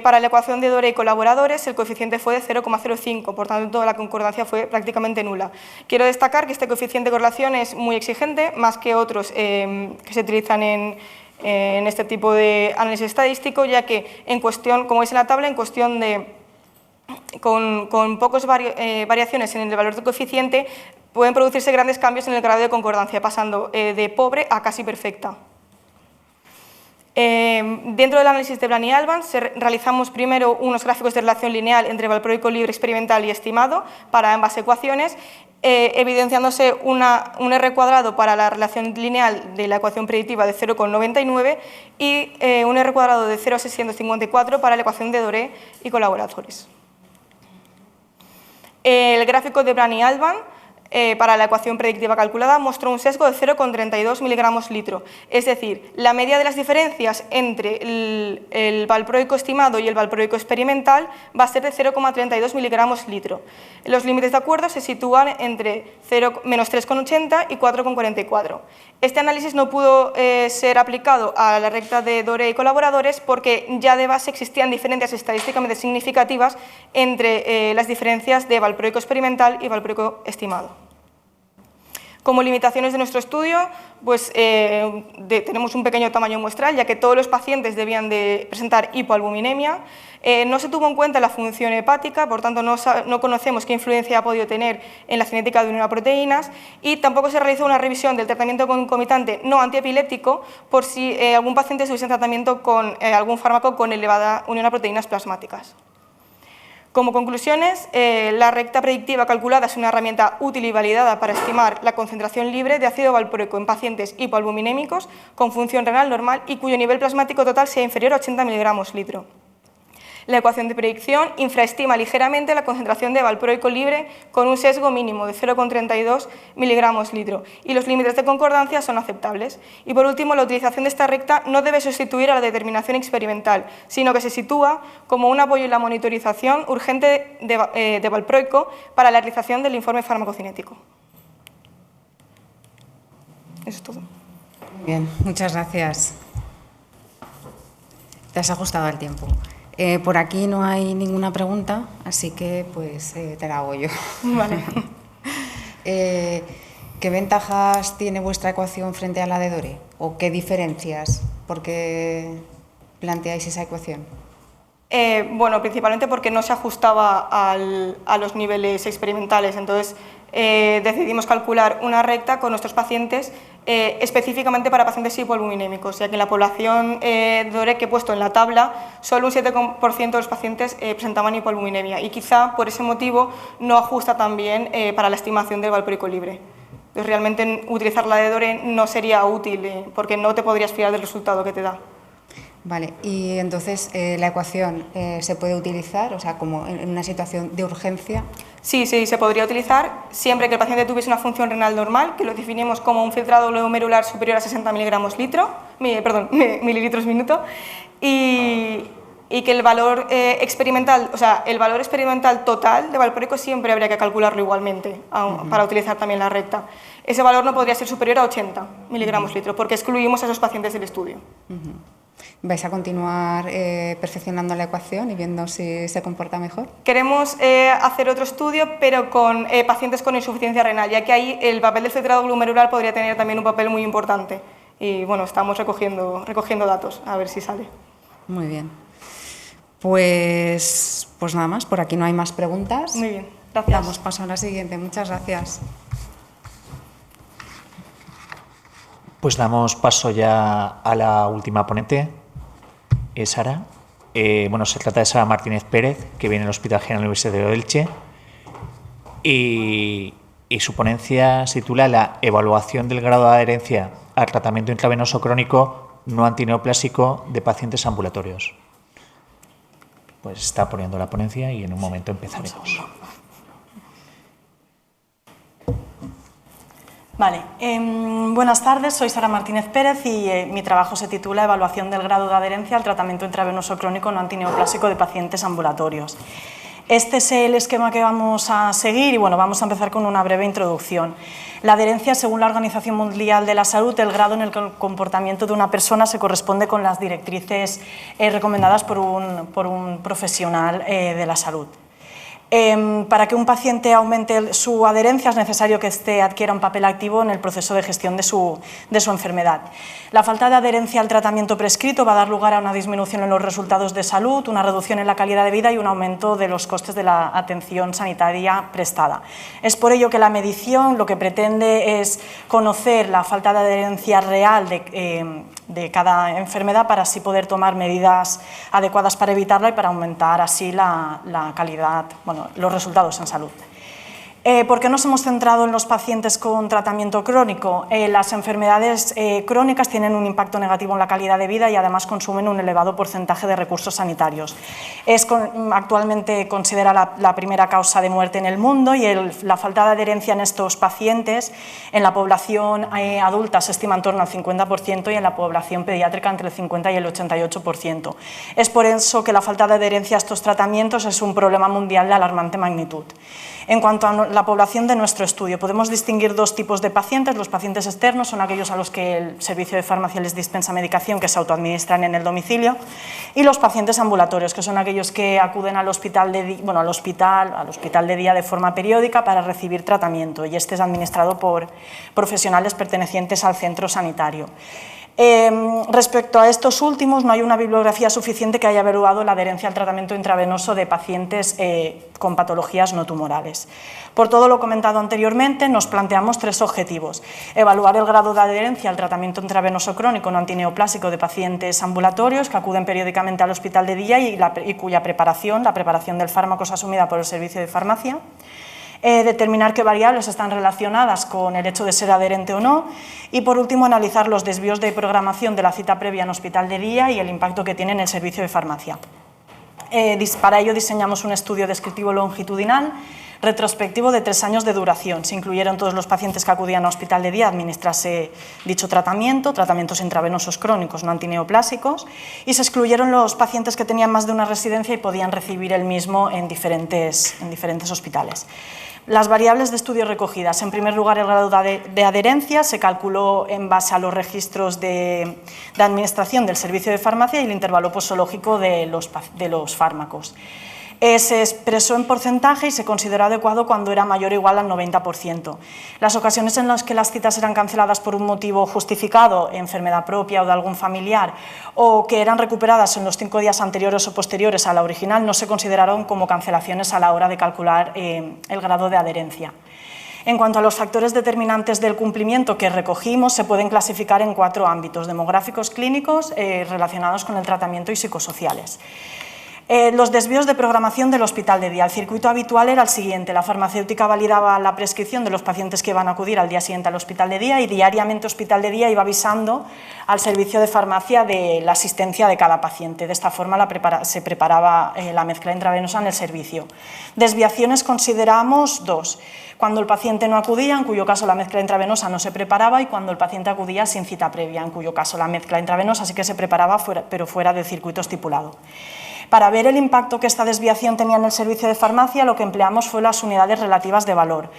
Para la ecuación de DORE y colaboradores el coeficiente fue de 0,05, por tanto la concordancia fue prácticamente nula. Quiero destacar que este coeficiente de correlación es muy exigente, más que otros que se utilizan en este tipo de análisis estadístico, ya que en cuestión, como veis en la tabla, en cuestión de con pocas variaciones en el valor del coeficiente, pueden producirse grandes cambios en el grado de concordancia, pasando de pobre a casi perfecta. Dentro del análisis de Blany-Alban realizamos primero unos gráficos de relación lineal entre valproico libre experimental y estimado para ambas ecuaciones, evidenciándose un R cuadrado para la relación lineal de la ecuación predictiva de 0,99 y un R cuadrado de 0,654 para la ecuación de DORE y colaboradores. El gráfico de Blany-Alban para la ecuación predictiva calculada mostró un sesgo de 0,32 miligramos litro, es decir, la media de las diferencias entre el valproico estimado y el valproico experimental va a ser de 0,32 miligramos litro. Los límites de acuerdo se sitúan entre menos 3,80 y 4,44. Este análisis no pudo ser aplicado a la recta de DORE y colaboradores porque ya de base existían diferencias estadísticamente significativas entre las diferencias de valproico experimental y valproico estimado. Como limitaciones de nuestro estudio, pues, tenemos un pequeño tamaño muestral, ya que todos los pacientes debían de presentar hipoalbuminemia. No se tuvo en cuenta la función hepática, por tanto no conocemos qué influencia ha podido tener en la cinética de unión a proteínas y tampoco se realizó una revisión del tratamiento concomitante no antiepiléptico por si algún paciente estuviese en tratamiento con algún fármaco con elevada unión a proteínas plasmáticas. Como conclusiones, la recta predictiva calculada es una herramienta útil y validada para estimar la concentración libre de ácido valproico en pacientes hipoalbuminémicos con función renal normal y cuyo nivel plasmático total sea inferior a 80 miligramos litro. La ecuación de predicción infraestima ligeramente la concentración de valproico libre con un sesgo mínimo de 0,32 miligramos litro y los límites de concordancia son aceptables. Y por último, la utilización de esta recta no debe sustituir a la determinación experimental, sino que se sitúa como un apoyo en la monitorización urgente de valproico para la realización del informe farmacocinético. Eso es todo. Bien, muchas gracias. Te has ajustado al tiempo. Por aquí no hay ninguna pregunta, así que pues te la hago yo. Vale. ¿Qué ventajas tiene vuestra ecuación frente a la de DORE? ¿O qué diferencias? ¿Por qué planteáis esa ecuación? Bueno, principalmente porque no se ajustaba a los niveles experimentales, entonces decidimos calcular una recta con nuestros pacientes específicamente para pacientes hipoalbuminémicos, ya que en la población DORE que he puesto en la tabla, solo un 7% de los pacientes presentaban hipoalbuminemia y quizá por ese motivo no ajusta tan bien para la estimación del valproico libre. Entonces, realmente utilizar la de DORE no sería útil porque no te podrías fiar del resultado que te da. Vale, y entonces la ecuación se puede utilizar, o sea, como en una situación de urgencia. Sí, se podría utilizar siempre que el paciente tuviese una función renal normal, que lo definimos como un filtrado glomerular superior a 60 mililitros minuto, y que el valor experimental, o sea, el valor experimental total de valpróico siempre habría que calcularlo igualmente para utilizar también la recta. Ese valor no podría ser superior a 80 miligramos litro, porque excluimos a esos pacientes del estudio. ¿Vais a continuar perfeccionando la ecuación y viendo si se comporta mejor? Queremos hacer otro estudio, pero con pacientes con insuficiencia renal, ya que ahí el papel del filtrado glomerular podría tener también un papel muy importante. Y bueno, estamos recogiendo datos, a ver si sale. Muy bien. Pues nada más, por aquí no hay más preguntas. Muy bien, gracias. Damos paso a la siguiente. Muchas gracias. Pues damos paso ya a la última ponente, Sara. Bueno, se trata de Sara Martínez Pérez, que viene del Hospital General Universitario de Elche, y su ponencia se titula La evaluación del grado de adherencia al tratamiento intravenoso crónico no antineoplásico de pacientes ambulatorios. Pues está poniendo la ponencia y en un momento empezaremos. Vale, buenas tardes, soy Sara Martínez Pérez y mi trabajo se titula Evaluación del grado de adherencia al tratamiento intravenoso crónico no antineoplásico de pacientes ambulatorios. Este es el esquema que vamos a seguir y bueno, vamos a empezar con una breve introducción. La adherencia, según la Organización Mundial de la Salud, el grado en el que el comportamiento de una persona se corresponde con las directrices recomendadas por un profesional de la salud. Para que un paciente aumente su adherencia es necesario que éste adquiera un papel activo en el proceso de gestión de su enfermedad. La falta de adherencia al tratamiento prescrito va a dar lugar a una disminución en los resultados de salud, una reducción en la calidad de vida y un aumento de los costes de la atención sanitaria prestada. Es por ello que la medición lo que pretende es conocer la falta de adherencia real de cada enfermedad para así poder tomar medidas adecuadas para evitarla y para aumentar así la calidad, los resultados en salud. ¿Por qué nos hemos centrado en los pacientes con tratamiento crónico? Las enfermedades crónicas tienen un impacto negativo en la calidad de vida y además consumen un elevado porcentaje de recursos sanitarios. Es actualmente considerada la primera causa de muerte en el mundo y la falta de adherencia en estos pacientes en la población adulta se estima en torno al 50% y en la población pediátrica entre el 50 y el 88%. Es por eso que la falta de adherencia a estos tratamientos es un problema mundial de alarmante magnitud. En cuanto a la población de nuestro estudio, podemos distinguir dos tipos de pacientes. Los pacientes externos son aquellos a los que el servicio de farmacia les dispensa medicación que se autoadministran en el domicilio, y los pacientes ambulatorios, que son aquellos que acuden al hospital de día de forma periódica para recibir tratamiento, y este es administrado por profesionales pertenecientes al centro sanitario. Respecto a estos últimos, no hay una bibliografía suficiente que haya evaluado la adherencia al tratamiento intravenoso de pacientes con patologías no tumorales. Por todo lo comentado anteriormente, nos planteamos tres objetivos: evaluar el grado de adherencia al tratamiento intravenoso crónico no antineoplásico de pacientes ambulatorios que acuden periódicamente al hospital de día y cuya preparación, la preparación del fármaco, es asumida por el servicio de farmacia. Determinar qué variables están relacionadas con el hecho de ser adherente o no, y por último analizar los desvíos de programación de la cita previa en hospital de día y el impacto que tiene en el servicio de farmacia. Para ello diseñamos un estudio descriptivo longitudinal retrospectivo de 3 años de duración. Se incluyeron todos los pacientes que acudían a hospital de día a administrarse dicho tratamientos intravenosos crónicos no antineoplásicos, y se excluyeron los pacientes que tenían más de una residencia y podían recibir el mismo en diferentes hospitales. Las variables de estudio recogidas: en primer lugar, el grado de adherencia se calculó en base a los registros de administración del servicio de farmacia y el intervalo posológico de los fármacos. Se expresó en porcentaje y se consideró adecuado cuando era mayor o igual al 90%. Las ocasiones en las que las citas eran canceladas por un motivo justificado, enfermedad propia o de algún familiar, o que eran recuperadas en los 5 días anteriores o posteriores a la original, no se consideraron como cancelaciones a la hora de calcular el grado de adherencia. En cuanto a los factores determinantes del cumplimiento que recogimos, se pueden clasificar en 4 ámbitos: demográficos, clínicos, relacionados con el tratamiento y psicosociales. Los desvíos de programación del hospital de día. El circuito habitual era el siguiente: la farmacéutica validaba la prescripción de los pacientes que iban a acudir al día siguiente al hospital de día y diariamente hospital de día iba avisando al servicio de farmacia de la asistencia de cada paciente. De esta forma se preparaba la mezcla intravenosa en el servicio. Desviaciones consideramos dos: cuando el paciente no acudía, en cuyo caso la mezcla intravenosa no se preparaba, y cuando el paciente acudía sin cita previa, en cuyo caso la mezcla intravenosa sí que se preparaba, pero fuera del circuito estipulado. Para ver el impacto que esta desviación tenía en el servicio de farmacia, lo que empleamos fue las unidades relativas de valor.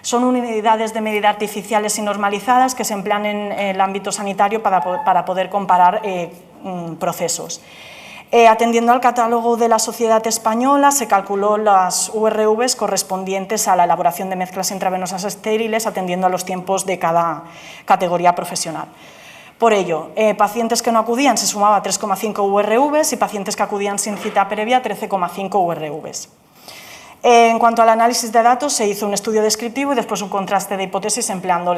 Son unidades de medida artificiales y normalizadas que se emplean en el ámbito sanitario para poder comparar procesos. Atendiendo al catálogo de la Sociedad Española, se calculó las URVs correspondientes a la elaboración de mezclas intravenosas estériles, atendiendo a los tiempos de cada categoría profesional. Por ello, pacientes que no acudían se sumaba 3,5 URVs y pacientes que acudían sin cita previa 13,5 URVs. En cuanto al análisis de datos, se hizo un estudio descriptivo y después un contraste de hipótesis empleando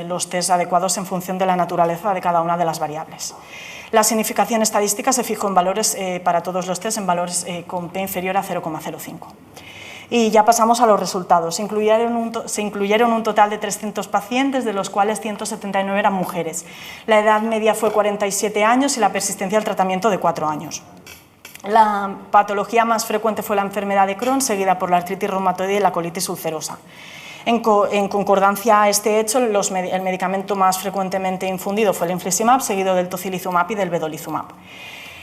los test adecuados en función de la naturaleza de cada una de las variables. La significación estadística se fijó en valores para todos los test en valores con P inferior a 0,05. Y ya pasamos a los resultados. Se incluyeron un total de 300 pacientes, de los cuales 179 eran mujeres. La edad media fue 47 años y la persistencia del tratamiento de 4 años. La patología más frecuente fue la enfermedad de Crohn, seguida por la artritis reumatoide y la colitis ulcerosa. En concordancia a este hecho, el medicamento más frecuentemente infundido fue el infliximab, seguido del tocilizumab y del vedolizumab.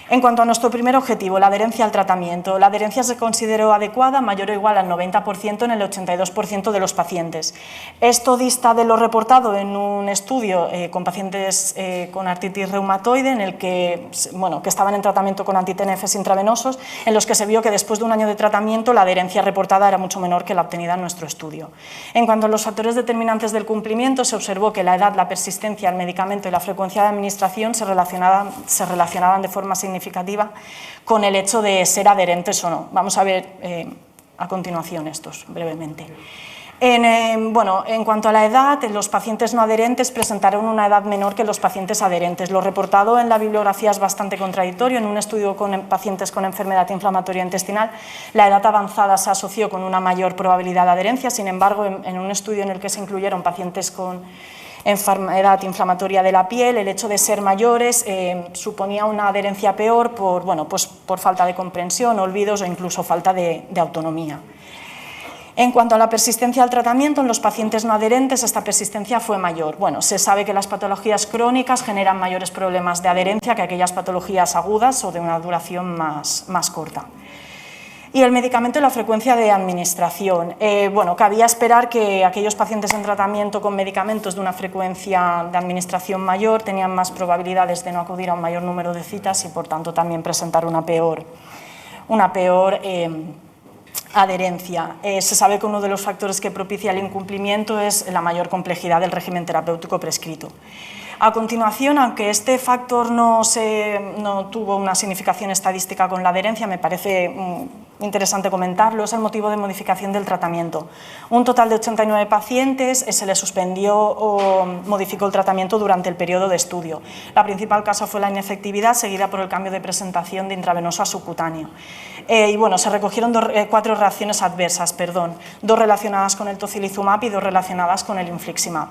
En cuanto a nuestro primer objetivo, la adherencia al tratamiento, la adherencia se consideró adecuada, mayor o igual al 90% en el 82% de los pacientes. Esto dista de lo reportado en un estudio con pacientes con artritis reumatoide, en el que estaban en tratamiento con anti-TNFs intravenosos, en los que se vio que después de un año de tratamiento la adherencia reportada era mucho menor que la obtenida en nuestro estudio. En cuanto a los factores determinantes del cumplimiento, se observó que la edad, la persistencia, el medicamento y la frecuencia de administración se relacionaban de forma significativa con el hecho de ser adherentes o no. Vamos a ver a continuación estos brevemente. En cuanto a la edad, los pacientes no adherentes presentaron una edad menor que los pacientes adherentes. Lo reportado en la bibliografía es bastante contradictorio. En un estudio con pacientes con enfermedad inflamatoria intestinal, la edad avanzada se asoció con una mayor probabilidad de adherencia. Sin embargo, en un estudio en el que se incluyeron pacientes con enfermedad inflamatoria de la piel, el hecho de ser mayores suponía una adherencia peor por falta de comprensión, olvidos o incluso falta de autonomía. En cuanto a la persistencia del tratamiento, en los pacientes no adherentes esta persistencia fue mayor. Se sabe que las patologías crónicas generan mayores problemas de adherencia que aquellas patologías agudas o de una duración más corta. Y el medicamento y la frecuencia de administración. Cabía esperar que aquellos pacientes en tratamiento con medicamentos de una frecuencia de administración mayor tenían más probabilidades de no acudir a un mayor número de citas y, por tanto, también presentar una peor adherencia. Se sabe que uno de los factores que propicia el incumplimiento es la mayor complejidad del régimen terapéutico prescrito. A continuación, aunque este factor no tuvo una significación estadística con la adherencia, me parece interesante comentarlo, es el motivo de modificación del tratamiento. Un total de 89 pacientes se les suspendió o modificó el tratamiento durante el periodo de estudio. La principal causa fue la inefectividad, seguida por el cambio de presentación de intravenoso a subcutáneo. Se recogieron 4 reacciones adversas, 2 relacionadas con el tocilizumab y 2 relacionadas con el infliximab.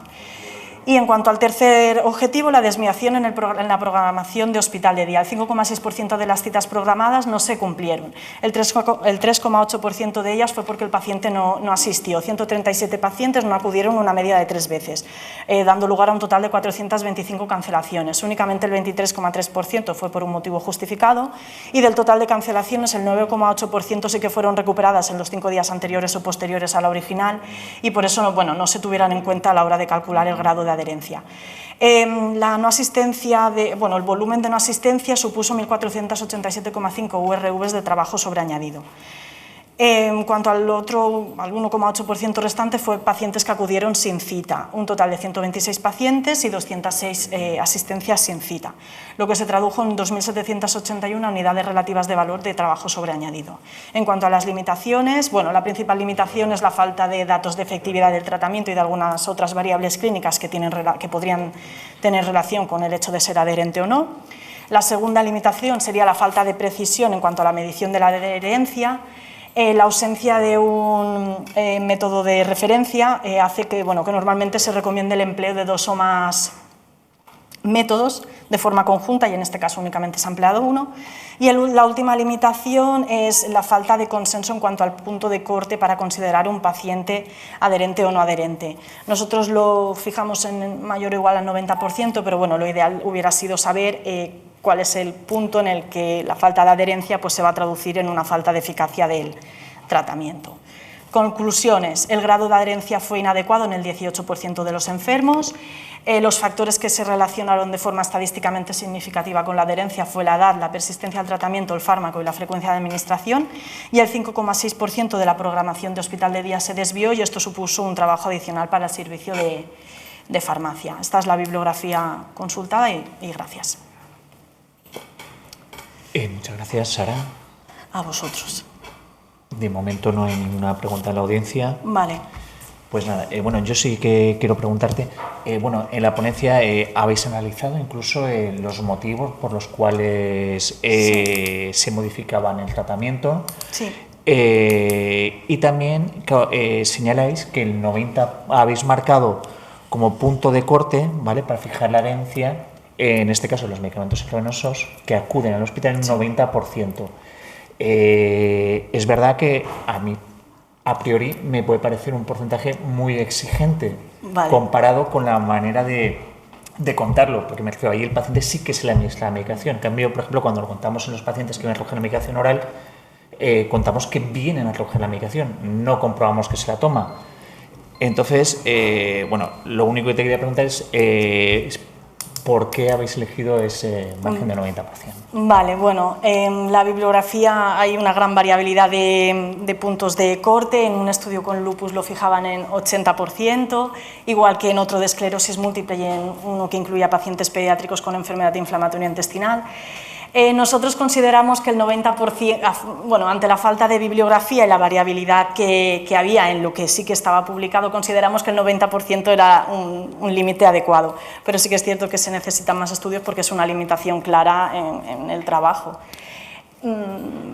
Y en cuanto al tercer objetivo, la desviación en la programación de hospital de día. El 5,6% de las citas programadas no se cumplieron. El 3,8% de ellas fue porque el paciente no asistió. 137 pacientes no acudieron una media de 3 veces, dando lugar a un total de 425 cancelaciones. Únicamente el 23,3% fue por un motivo justificado y del total de cancelaciones el 9,8% sí que fueron recuperadas en los 5 días anteriores o posteriores a la original y por eso no se tuvieran en cuenta a la hora de calcular el grado de adherencia. La no asistencia el volumen de no asistencia supuso 1.487,5 URVs de trabajo sobreañadido. En cuanto al 1,8% restante fue pacientes que acudieron sin cita, un total de 126 pacientes y 206 asistencias sin cita, lo que se tradujo en 2.781 unidades relativas de valor de trabajo sobreañadido. En cuanto a las limitaciones, la principal limitación es la falta de datos de efectividad del tratamiento y de algunas otras variables clínicas que podrían tener relación con el hecho de ser adherente o no. La segunda limitación sería la falta de precisión en cuanto a la medición de la adherencia. La ausencia de un método de referencia hace que, bueno, que normalmente se recomiende el empleo de 2 o más métodos de forma conjunta, y en este caso únicamente se ha empleado uno. Y la última limitación es la falta de consenso en cuanto al punto de corte para considerar un paciente adherente o no adherente. Nosotros lo fijamos en mayor o igual al 90%, pero bueno, lo ideal hubiera sido saber cuál es el punto en el que la falta de adherencia pues, se va a traducir en una falta de eficacia del tratamiento. Conclusiones. El grado de adherencia fue inadecuado en el 18% de los enfermos. Los factores que se relacionaron de forma estadísticamente significativa con la adherencia fue la edad, la persistencia al tratamiento, el fármaco y la frecuencia de administración, y el 5,6% de la programación de hospital de día se desvió, y esto supuso un trabajo adicional para el servicio de farmacia. Esta es la bibliografía consultada y gracias. Muchas gracias, Sara. A vosotros. De momento no hay ninguna pregunta en la audiencia. Vale. Pues nada, bueno, yo sí que quiero preguntarte, bueno, en la ponencia habéis analizado incluso los motivos por los cuales se modificaban el tratamiento. Sí. Y también señaláis que el 90% habéis marcado como punto de corte, ¿vale?, para fijar la adherencia, en este caso los medicamentos intravenosos, que acuden al hospital en un 90%. Es verdad que a mí, a priori, me puede parecer un porcentaje muy exigente, vale, comparado con la manera de contarlo, porque me refiero, ahí el paciente sí que se le administra la medicación. En cambio, por ejemplo, cuando lo contamos en los pacientes que vienen a recoger la medicación oral, contamos que vienen a recoger la medicación, no comprobamos que se la toma. Entonces, bueno, lo único que te quería preguntar es ¿por qué habéis elegido ese margen del 90%? Vale, bueno, en la bibliografía hay una gran variabilidad de puntos de corte. En un estudio con lupus lo fijaban en 80%, igual que en otro de esclerosis múltiple y en uno que incluía pacientes pediátricos con enfermedad inflamatoria intestinal. Nosotros consideramos que el 90%, bueno, ante la falta de bibliografía y la variabilidad que había en lo que sí que estaba publicado, consideramos que el 90% era un límite adecuado, pero sí que es cierto que se necesitan más estudios porque es una limitación clara en el trabajo.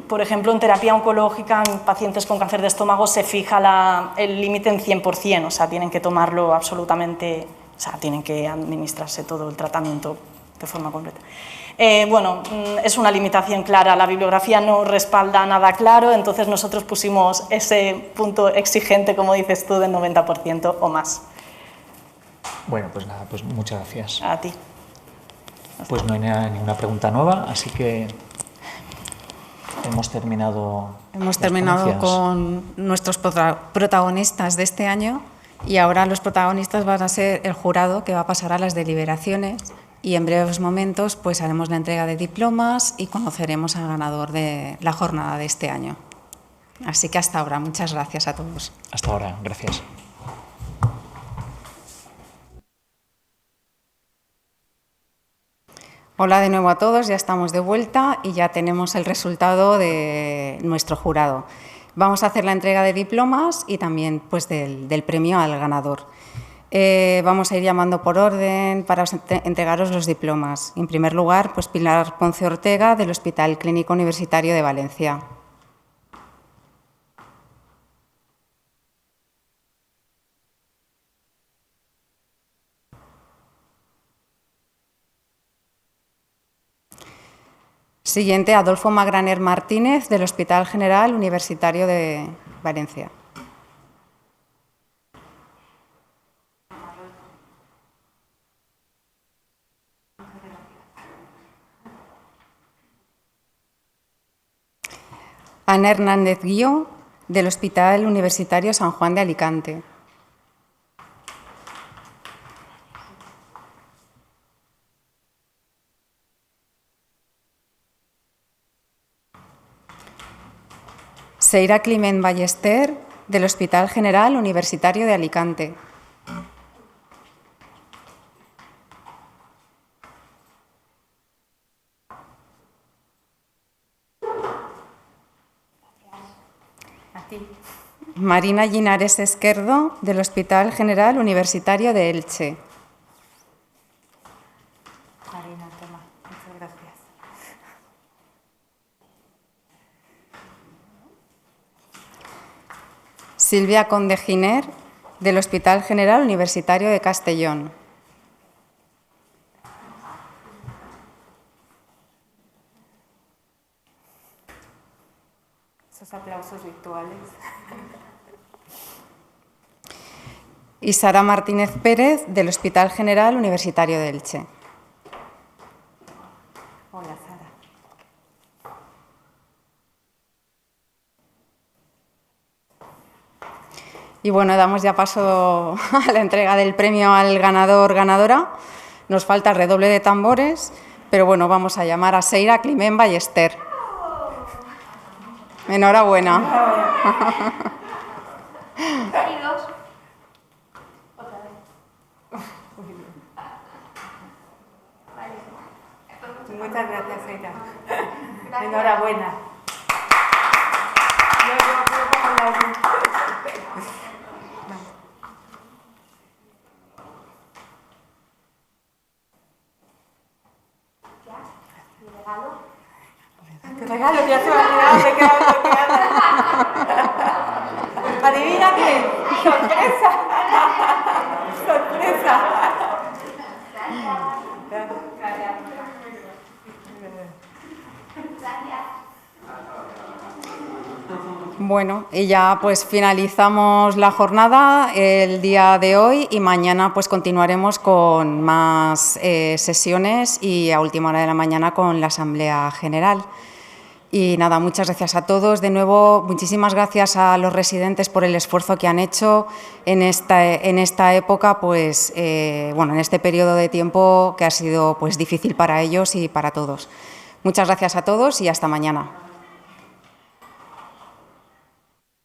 Por ejemplo, en terapia oncológica, en pacientes con cáncer de estómago se fija el límite en 100%, o sea, tienen que tomarlo absolutamente, o sea, tienen que administrarse todo el tratamiento de forma completa. Bueno, es una limitación clara, la bibliografía no respalda nada claro, entonces nosotros pusimos ese punto exigente, como dices tú, del 90% o más. Bueno, pues nada, pues muchas gracias. A ti. Pues no hay ninguna pregunta nueva, así que hemos terminado. Hemos terminado con nuestros protagonistas de este año, y ahora los protagonistas van a ser el jurado, que va a pasar a las deliberaciones. Y en breves momentos pues haremos la entrega de diplomas y conoceremos al ganador de la jornada de este año. Así que hasta ahora, muchas gracias a todos. Hasta ahora, gracias. Hola de nuevo a todos, ya estamos de vuelta y ya tenemos el resultado de nuestro jurado. Vamos a hacer la entrega de diplomas y también pues del premio al ganador. Vamos a ir llamando por orden para entregaros los diplomas. En primer lugar, pues Pilar Ponce Ortega, del Hospital Clínico Universitario de Valencia. Siguiente, Adolfo Magraner Martínez, del Hospital General Universitario de Valencia. Ana Hernández Guío, del Hospital Universitario San Juan de Alicante. Seira Climent Ballester, del Hospital General Universitario de Alicante. Marina Llinares Esquerdo, del Hospital General Universitario de Elche. Marina, toma. Muchas gracias. Silvia Conde Giner, del Hospital General Universitario de Castellón. Esos aplausos virtuales. Y Sara Martínez Pérez, del Hospital General Universitario de Elche. Hola, Sara. Y bueno, damos ya paso a la entrega del premio al ganador, ganadora. Nos falta el redoble de tambores, pero bueno, vamos a llamar a Seira, Climent Ballester. Enhorabuena. Muchas gracias, Seira. Enhorabuena. Te regalo, ya se me ha olvidado de qué Adivina qué. Sorpresa. Sorpresa. Bueno, y ya pues finalizamos la jornada el día de hoy y mañana pues continuaremos con más sesiones y a última hora de la mañana con la Asamblea General. Y nada, muchas gracias a todos. De nuevo, muchísimas gracias a los residentes por el esfuerzo que han hecho en esta época, pues bueno, en este periodo de tiempo que ha sido pues difícil para ellos y para todos. Muchas gracias a todos y hasta mañana.